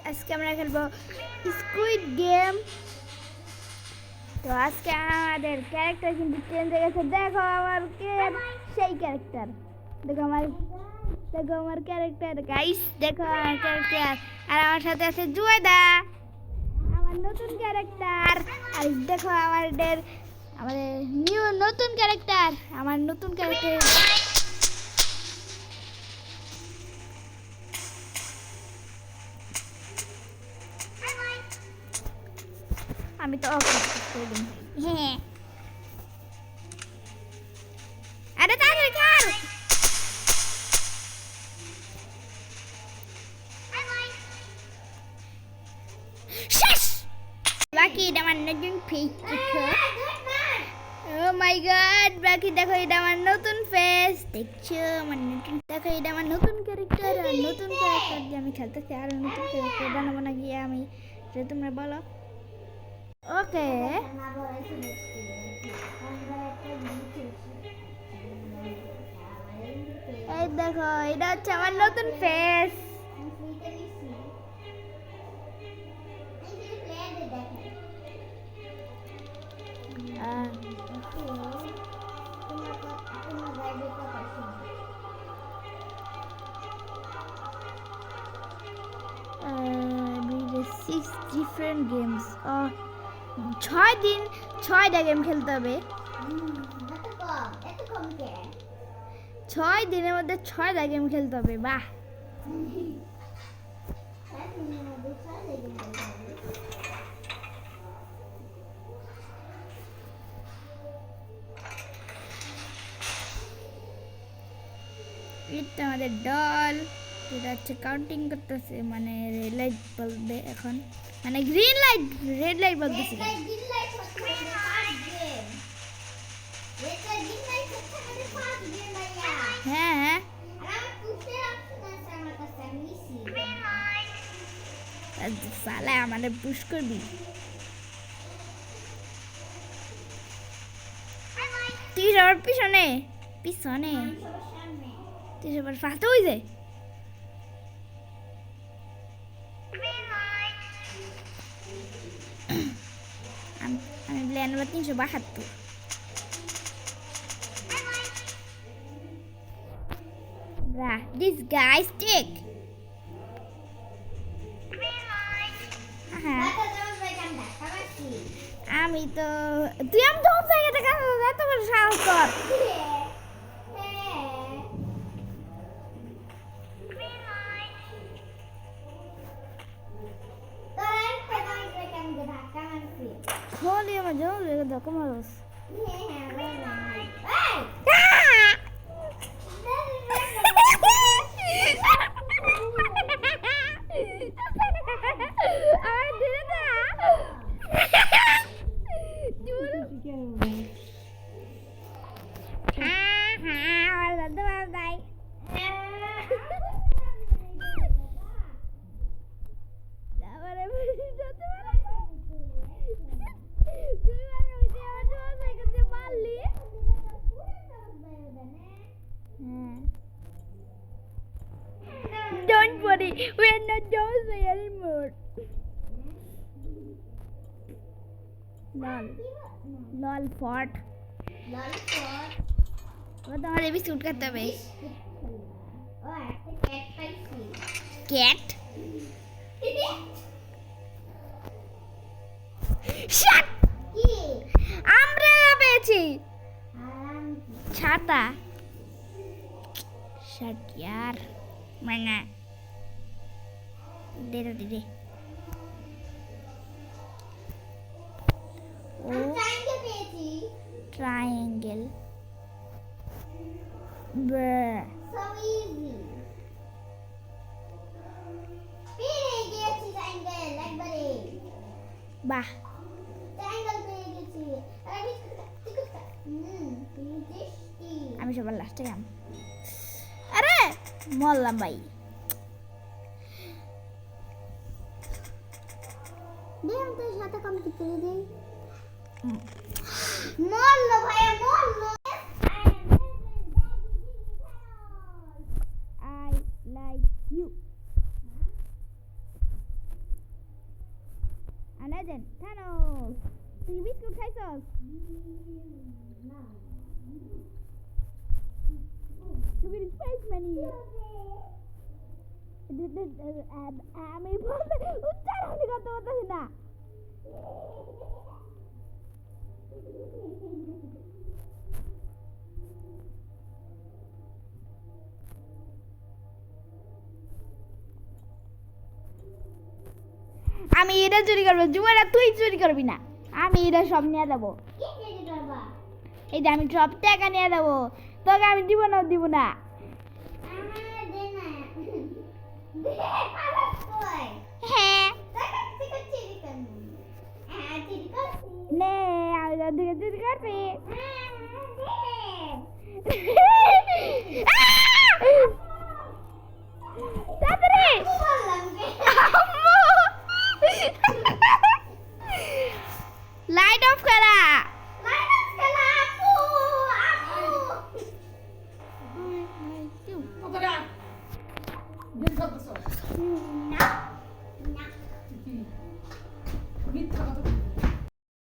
আজকে আমরা খেলবো স্কুইড গেম। তো আজকে আমাদের ক্যারেক্টার কিন্তু চেঞ্জ হয়ে গেছে। দেখো আমার সেই ক্যারেক্টার, দেখো আমার ক্যারেক্টার গাইস, দেখো আমার ক্যারেক্টার। আর আমার সাথে আছে জুয়েদা, আমার নতুন ক্যারেক্টার। আর দেখো আমাদের নতুন ক্যারেক্টার, আমার নতুন ক্যারেক্টার। আমি তো হ্যাঁ, আরে তাড়াতাড়ি কর। শেষ। বাকি এটা আমার নতুন ফেস দেখো। ও মাই গড, বাকি দেখো এটা আমার নতুন ফেস দেখছো। আমার নতুন দেখো, এটা আমার নতুন ক্যারেক্টার। আর নতুন ক্যারেক্টার যে আমি খেলতেছি, আর নতুন ক্যারেক্টার বানাবো না গিয়ে আমি, যে তোমরা বলো। ওকে, এই দেখো এটা হচ্ছে আমার নতুন ফেস। Six different games. 6টা গেম খেলতে হবে। 6 দিনের মধ্যে 6টা গেম খেলতে হবে। বাহ, এটা আমাদের ডল, যেটা হচ্ছে কাউন্টিং করতেছে, মানে রেড লাইট বলবে এখন, মানে গ্রিন লাইট রেড লাইট বলতেছে। হ্যাঁ হ্যাঁ, সালা আমাদের পুশ করবি তুই, সবার পিছনে পিছনে তুই সবার ফার্স্ট হয়ে যায়। আমি plan number 372। This guy stick. আমি তো তুই আমি তো জায়গাটা কাজ এত বড় সাহস কর। হোলি আমার জন্য দেখো মারস। Don't worry, we are not those anymore. Lol fought वो तुम्हारे भी सूट करता है। कैट शट আমব্রেলা পেয়েছি, ছাতা। शट यार, महंगा दे दे। ओ ट्रायंगल, so easy. পেয়ে গেছি ট্রায়াঙ্গেল একবারে। বাহ, ট্রায়াঙ্গেল পেয়ে গেছি। আমি সবার লাস্টে গেলাম। আরে মরলাম ভাই। দেখ তো সাথে কমপ্লিট করে দেই। মরলো ভাইয়া, মরলো। I like you. Legend Thanos তুই biscuit খাইছস Look at his face, Manny. আমি বলতে উচ্চারণ করতে পারতেছি না আমি এটা চুরি করবো জুমারা তুই চুরি করবি না আমি এটা সব নিয়ে যাবো এই যে আমি সব টাকা নিয়ে যাবো তোকে আমি দিব না হ্যাঁ নে আমি তোর থেকে চুরি করছি তাড়াতাড়ি লাইট অফ করা